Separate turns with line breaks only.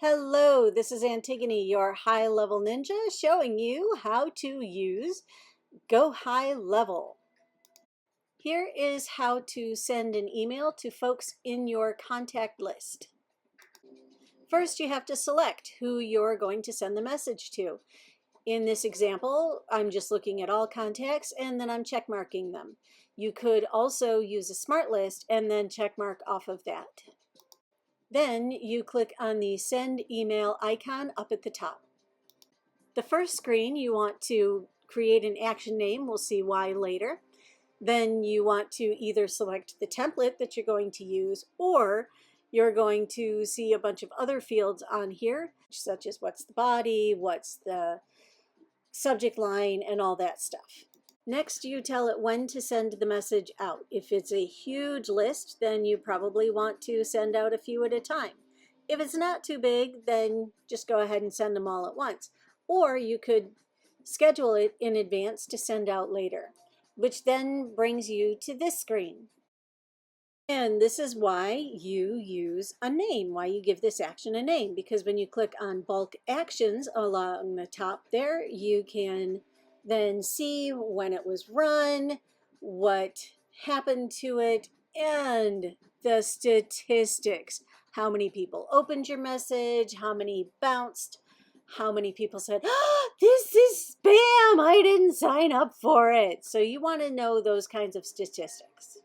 Hello, this is Antigone, your high-level ninja, showing you how to use Go High Level. Here is how to send an email to folks in your contact list. First, you have to select who you're going to send the message to. In this example, I'm just looking at all contacts and then I'm check marking them. You could also use a smart list and then check mark off of that. Then you click on the send email icon up at the top. The first screen, you want to create an action name. We'll see why later. Then you want to either select the template that you're going to use, or you're going to see a bunch of other fields on here, such as what's the body, what's the subject line, and all that stuff. Next, you tell it when to send the message out. If it's a huge list, then you probably want to send out a few at a time. If it's not too big, then just go ahead and send them all at once. Or you could schedule it in advance to send out later, which then brings you to this screen. And this is why you use a name, why you give this action a name, because when you click on bulk actions along the top there, you can then see when it was run, what happened to it, and the statistics. How many people opened your message, how many bounced, how many people said, oh, this is spam, I didn't sign up for it. So you want to know those kinds of statistics.